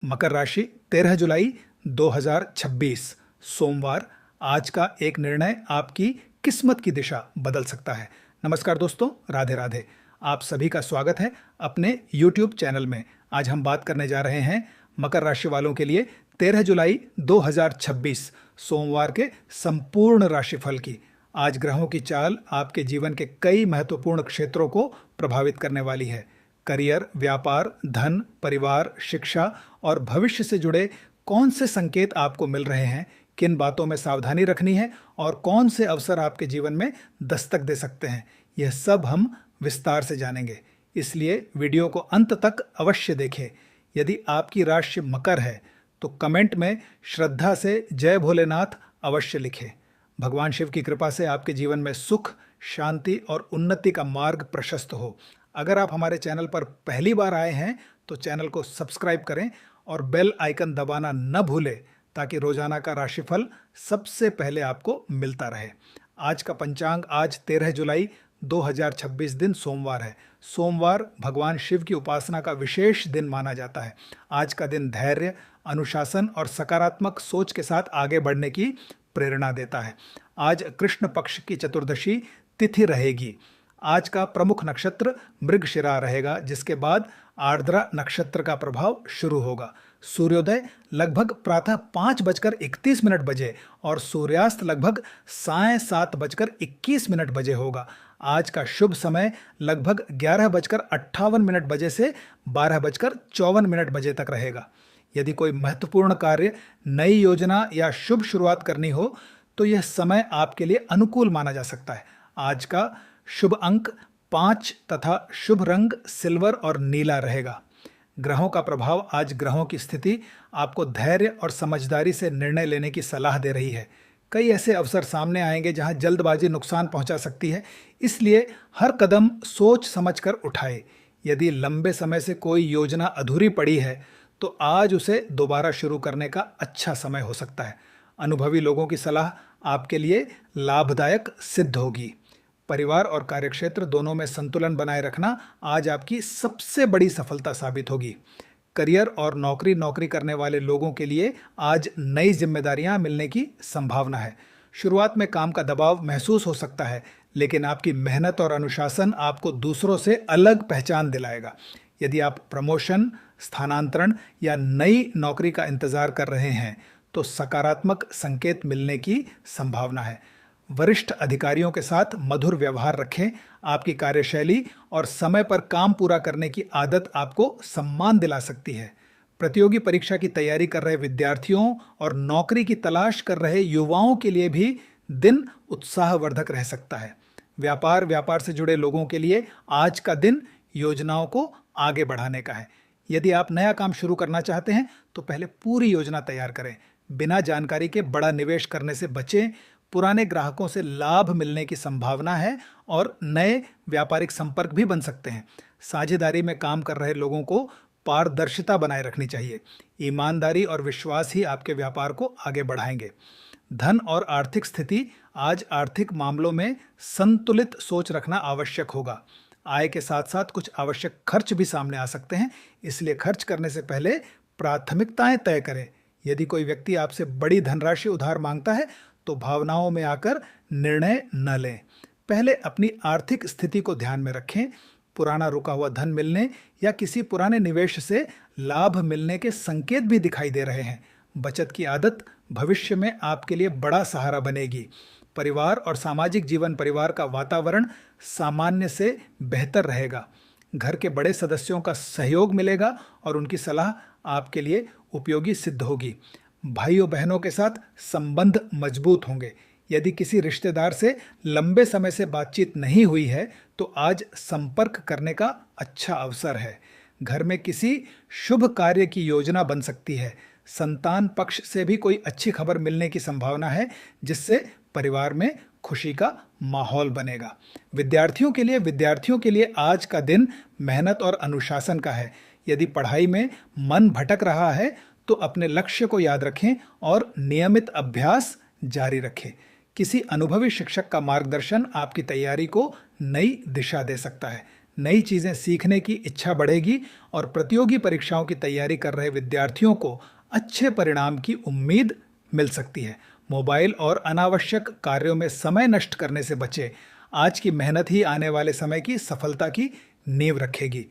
मकर राशि 13 जुलाई 2026 सोमवार। आज का एक निर्णय आपकी किस्मत की दिशा बदल सकता है। नमस्कार दोस्तों, राधे राधे। आप सभी का स्वागत है अपने YouTube चैनल में। आज हम बात करने जा रहे हैं मकर राशि वालों के लिए 13 जुलाई 2026 सोमवार के संपूर्ण राशिफल की। आज ग्रहों की चाल आपके जीवन के कई महत्वपूर्ण क्षेत्रों को प्रभावित करने वाली है। करियर, व्यापार, धन, परिवार, शिक्षा और भविष्य से जुड़े कौन से संकेत आपको मिल रहे हैं, किन बातों में सावधानी रखनी है और कौन से अवसर आपके जीवन में दस्तक दे सकते हैं, यह सब हम विस्तार से जानेंगे। इसलिए वीडियो को अंत तक अवश्य देखें। यदि आपकी राशि मकर है तो कमेंट में श्रद्धा से जय भोलेनाथ अवश्य लिखें। भगवान शिव की कृपा से आपके जीवन में सुख, शांति और उन्नति का मार्ग प्रशस्त हो। अगर आप हमारे चैनल पर पहली बार आए हैं तो चैनल को सब्सक्राइब करें और बेल आइकन दबाना न भूलें ताकि रोजाना का राशिफल सबसे पहले आपको मिलता रहे। आज का पंचांग आज 13 जुलाई 2026 दिन सोमवार है। सोमवार भगवान शिव की उपासना का विशेष दिन माना जाता है। आज का दिन धैर्य, अनुशासन और सकारात्मक सोच के साथ आगे बढ़ने की प्रेरणा देता है। आज कृष्ण पक्ष की चतुर्दशी तिथि रहेगी। आज का प्रमुख नक्षत्र मृगशिरा रहेगा, जिसके बाद आर्द्रा नक्षत्र का प्रभाव शुरू होगा। सूर्योदय लगभग प्रातः 5:31 बजे और सूर्यास्त लगभग साय 7:21 बजे होगा। आज का शुभ समय लगभग 11:58 बजे से 12:54 बजे तक रहेगा। यदि कोई महत्वपूर्ण कार्य, नई योजना या शुभ शुरुआत करनी हो तो यह समय आपके लिए अनुकूल माना जा सकता है। आज का शुभ अंक 5 तथा शुभ रंग सिल्वर और नीला रहेगा। ग्रहों का प्रभाव आज ग्रहों की स्थिति आपको धैर्य और समझदारी से निर्णय लेने की सलाह दे रही है। कई ऐसे अवसर सामने आएंगे जहां जल्दबाजी नुकसान पहुंचा सकती है, इसलिए हर कदम सोच समझकर उठाए। यदि लंबे समय से कोई योजना अधूरी पड़ी है तो आज उसे दोबारा शुरू करने का अच्छा समय हो सकता है। अनुभवी लोगों की सलाह आपके लिए लाभदायक सिद्ध होगी। परिवार और कार्यक्षेत्र दोनों में संतुलन बनाए रखना आज आपकी सबसे बड़ी सफलता साबित होगी। करियर और नौकरी करने वाले लोगों के लिए आज नई जिम्मेदारियां मिलने की संभावना है। शुरुआत में काम का दबाव महसूस हो सकता है, लेकिन आपकी मेहनत और अनुशासन आपको दूसरों से अलग पहचान दिलाएगा। यदि आप प्रमोशन, स्थानांतरण या नई नौकरी का इंतजार कर रहे हैं तो सकारात्मक संकेत मिलने की संभावना है। वरिष्ठ अधिकारियों के साथ मधुर व्यवहार रखें। आपकी कार्यशैली और समय पर काम पूरा करने की आदत आपको सम्मान दिला सकती है। प्रतियोगी परीक्षा की तैयारी कर रहे विद्यार्थियों और नौकरी की तलाश कर रहे युवाओं के लिए भी दिन उत्साहवर्धक रह सकता है। व्यापार से जुड़े लोगों के लिए आज का दिन योजनाओं को आगे बढ़ाने का है। यदि आप नया काम शुरू करना चाहते हैं तो पहले पूरी योजना तैयार करें। बिना जानकारी के बड़ा निवेश करने से बचें। पुराने ग्राहकों से लाभ मिलने की संभावना है और नए व्यापारिक संपर्क भी बन सकते हैं। साझेदारी में काम कर रहे लोगों को पारदर्शिता बनाए रखनी चाहिए। ईमानदारी और विश्वास ही आपके व्यापार को आगे बढ़ाएंगे। धन और आर्थिक स्थिति आज आर्थिक मामलों में संतुलित सोच रखना आवश्यक होगा। आय के साथ साथ कुछ आवश्यक खर्च भी सामने आ सकते हैं, इसलिए खर्च करने से पहले प्राथमिकताएं तय करें। यदि कोई व्यक्ति आपसे बड़ी धनराशि उधार मांगता है तो भावनाओं में आकर निर्णय न लें। पहले अपनी आर्थिक स्थिति को ध्यान में रखें। पुराना रुका हुआ धन मिलने या किसी पुराने निवेश से लाभ मिलने के संकेत भी दिखाई दे रहे हैं। बचत की आदत भविष्य में आपके लिए बड़ा सहारा बनेगी। परिवार और सामाजिक जीवन, परिवार का वातावरण सामान्य से बेहतर रहेगा। घर के बड़े सदस्यों का सहयोग मिलेगा और उनकी सलाह आपके लिए उपयोगी सिद्ध होगी। भाइयों बहनों के साथ संबंध मजबूत होंगे। यदि किसी रिश्तेदार से लंबे समय से बातचीत नहीं हुई है तो आज संपर्क करने का अच्छा अवसर है। घर में किसी शुभ कार्य की योजना बन सकती है। संतान पक्ष से भी कोई अच्छी खबर मिलने की संभावना है, जिससे परिवार में खुशी का माहौल बनेगा। विद्यार्थियों के लिए आज का दिन मेहनत और अनुशासन का है। यदि पढ़ाई में मन भटक रहा है तो अपने लक्ष्य को याद रखें और नियमित अभ्यास जारी रखें। किसी अनुभवी शिक्षक का मार्गदर्शन आपकी तैयारी को नई दिशा दे सकता है। नई चीज़ें सीखने की इच्छा बढ़ेगी और प्रतियोगी परीक्षाओं की तैयारी कर रहे विद्यार्थियों को अच्छे परिणाम की उम्मीद मिल सकती है। मोबाइल और अनावश्यक कार्यों में समय नष्ट करने से बचें। आज की मेहनत ही आने वाले समय की सफलता की नींव रखेगी।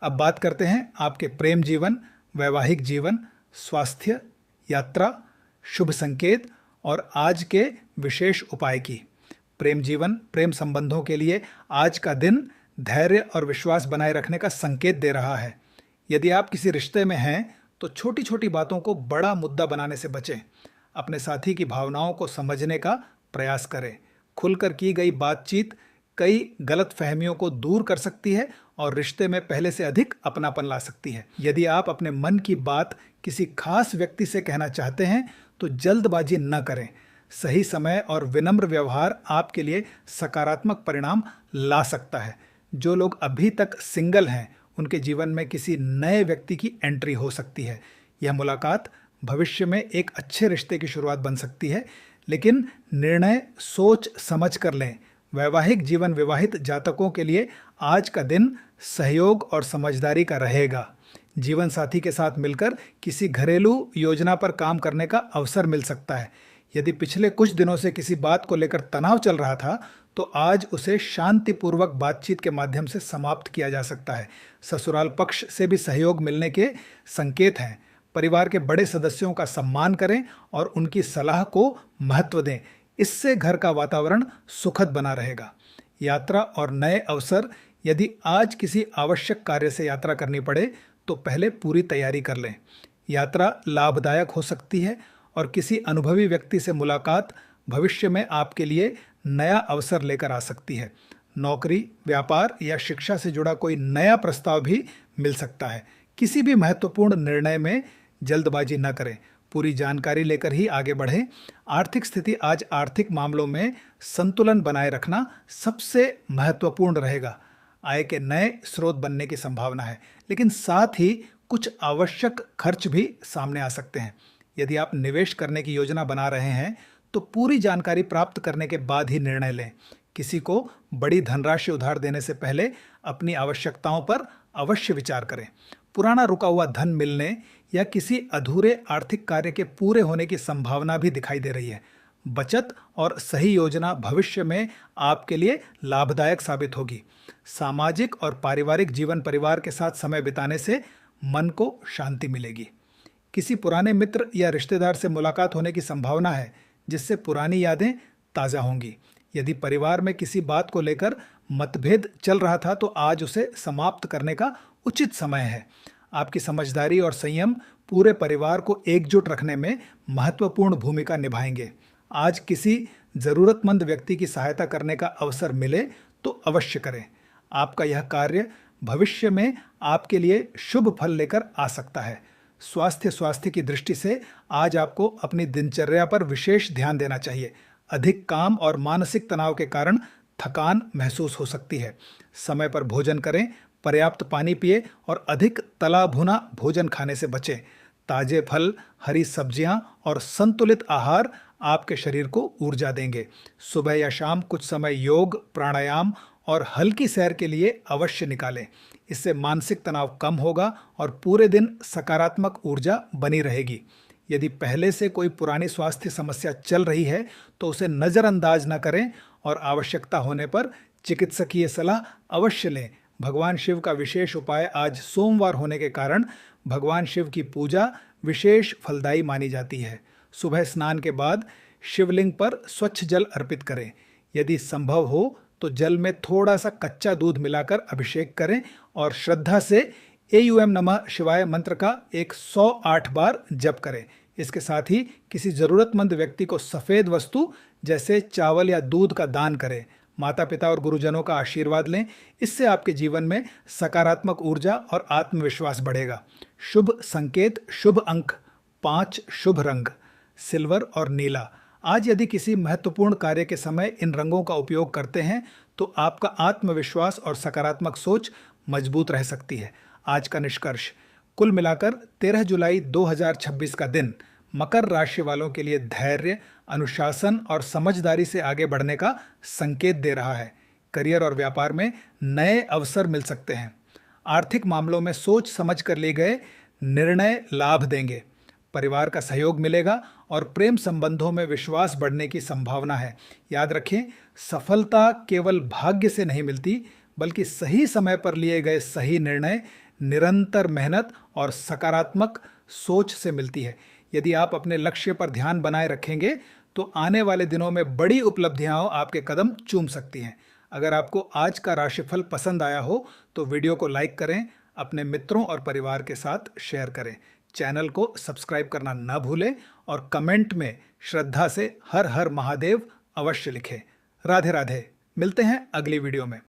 अब बात करते हैं आपके प्रेम जीवन, वैवाहिक जीवन, स्वास्थ्य, यात्रा, शुभ संकेत और आज के विशेष उपाय की। प्रेम जीवन, प्रेम संबंधों के लिए आज का दिन धैर्य और विश्वास बनाए रखने का संकेत दे रहा है। यदि आप किसी रिश्ते में हैं तो छोटी छोटी बातों को बड़ा मुद्दा बनाने से बचें। अपने साथी की भावनाओं को समझने का प्रयास करें। खुलकर की गई बातचीत कई गलत फहमियों को दूर कर सकती है और रिश्ते में पहले से अधिक अपनापन ला सकती है। यदि आप अपने मन की बात किसी खास व्यक्ति से कहना चाहते हैं तो जल्दबाजी न करें। सही समय और विनम्र व्यवहार आपके लिए सकारात्मक परिणाम ला सकता है। जो लोग अभी तक सिंगल हैं उनके जीवन में किसी नए व्यक्ति की एंट्री हो सकती है। यह मुलाकात भविष्य में एक अच्छे रिश्ते की शुरुआत बन सकती है, लेकिन निर्णय सोच समझ कर लें। वैवाहिक जीवन विवाहित जातकों के लिए आज का दिन सहयोग और समझदारी का रहेगा। जीवन साथी के साथ मिलकर किसी घरेलू योजना पर काम करने का अवसर मिल सकता है। यदि पिछले कुछ दिनों से किसी बात को लेकर तनाव चल रहा था तो आज उसे शांतिपूर्वक बातचीत के माध्यम से समाप्त किया जा सकता है। ससुराल पक्ष से भी सहयोग मिलने के संकेत हैं। परिवार के बड़े सदस्यों का सम्मान करें और उनकी सलाह को महत्व दें। इससे घर का वातावरण सुखद बना रहेगा। यात्रा और नए अवसर, यदि आज किसी आवश्यक कार्य से यात्रा करनी पड़े तो पहले पूरी तैयारी कर लें। यात्रा लाभदायक हो सकती है और किसी अनुभवी व्यक्ति से मुलाकात भविष्य में आपके लिए नया अवसर लेकर आ सकती है। नौकरी, व्यापार या शिक्षा से जुड़ा कोई नया प्रस्ताव भी मिल सकता है। किसी भी महत्वपूर्ण निर्णय में जल्दबाजी न करें। पूरी जानकारी लेकर ही आगे बढ़ें। आर्थिक स्थिति, आज आर्थिक मामलों में संतुलन बनाए रखना सबसे महत्वपूर्ण रहेगा। आय के नए स्रोत बनने की संभावना है, लेकिन साथ ही कुछ आवश्यक खर्च भी सामने आ सकते हैं। यदि आप निवेश करने की योजना बना रहे हैं तो पूरी जानकारी प्राप्त करने के बाद ही निर्णय लें। किसी को बड़ी धनराशि उधार देने से पहले अपनी आवश्यकताओं पर अवश्य विचार करें। पुराना रुका हुआ धन मिलने या किसी अधूरे आर्थिक कार्य के पूरे होने की संभावना भी दिखाई दे रही है। बचत और सही योजना भविष्य में आपके लिए लाभदायक साबित होगी। सामाजिक और पारिवारिक जीवन, परिवार के साथ समय बिताने से मन को शांति मिलेगी। किसी पुराने मित्र या रिश्तेदार से मुलाकात होने की संभावना है, जिससे पुरानी यादें ताज़ा होंगी। यदि परिवार में किसी बात को लेकर मतभेद चल रहा था तो आज उसे समाप्त करने का उचित समय है। आपकी समझदारी और संयम पूरे परिवार को एकजुट रखने में महत्वपूर्ण भूमिका निभाएंगे। आज किसी ज़रूरतमंद व्यक्ति की सहायता करने का अवसर मिले तो अवश्य करें। आपका यह कार्य भविष्य में आपके लिए शुभ फल लेकर आ सकता है। स्वास्थ्य की दृष्टि से आज आपको अपनी दिनचर्या पर विशेष ध्यान देना चाहिए। अधिक काम और मानसिक तनाव के कारण थकान महसूस हो सकती है। समय पर भोजन करें, पर्याप्त पानी पिए और अधिक तला भुना भोजन खाने से बचें। ताजे फल, हरी सब्जियां और संतुलित आहार आपके शरीर को ऊर्जा देंगे। सुबह या शाम कुछ समय योग, प्राणायाम और हल्की सैर के लिए अवश्य निकालें। इससे मानसिक तनाव कम होगा और पूरे दिन सकारात्मक ऊर्जा बनी रहेगी। यदि पहले से कोई पुरानी स्वास्थ्य समस्या चल रही है तो उसे नज़रअंदाज न करें और आवश्यकता होने पर चिकित्सकीय सलाह अवश्य लें। भगवान शिव का विशेष उपाय, आज सोमवार होने के कारण भगवान शिव की पूजा विशेष फलदायी मानी जाती है। सुबह स्नान के बाद शिवलिंग पर स्वच्छ जल अर्पित करें। यदि संभव हो तो जल में थोड़ा सा कच्चा दूध मिलाकर अभिषेक करें और श्रद्धा से एयूएम नमः शिवाय मंत्र का 108 बार जप करें। इसके साथ ही किसी ज़रूरतमंद व्यक्ति को सफ़ेद वस्तु जैसे चावल या दूध का दान करें। माता पिता और गुरुजनों का आशीर्वाद लें। इससे आपके जीवन में सकारात्मक ऊर्जा और आत्मविश्वास बढ़ेगा। शुभ संकेत, शुभ अंक 5, शुभ रंग सिल्वर और नीला। आज यदि किसी महत्वपूर्ण कार्य के समय इन रंगों का उपयोग करते हैं तो आपका आत्मविश्वास और सकारात्मक सोच मजबूत रह सकती है। आज का निष्कर्ष, कुल मिलाकर 13 जुलाई 2026 का दिन मकर राशि वालों के लिए धैर्य, अनुशासन और समझदारी से आगे बढ़ने का संकेत दे रहा है। करियर और व्यापार में नए अवसर मिल सकते हैं। आर्थिक मामलों में सोच समझ कर लिए गए निर्णय लाभ देंगे। परिवार का सहयोग मिलेगा और प्रेम संबंधों में विश्वास बढ़ने की संभावना है। याद रखें, सफलता केवल भाग्य से नहीं मिलती, बल्कि सही समय पर लिए गए सही निर्णय, निरंतर मेहनत और सकारात्मक सोच से मिलती है। यदि आप अपने लक्ष्य पर ध्यान बनाए रखेंगे तो आने वाले दिनों में बड़ी उपलब्धियां आपके कदम चूम सकती हैं। अगर आपको आज का राशिफल पसंद आया हो तो वीडियो को लाइक करें, अपने मित्रों और परिवार के साथ शेयर करें। चैनल को सब्सक्राइब करना ना भूलें और कमेंट में श्रद्धा से हर हर महादेव अवश्य लिखें। राधे राधे। मिलते हैं अगली वीडियो में।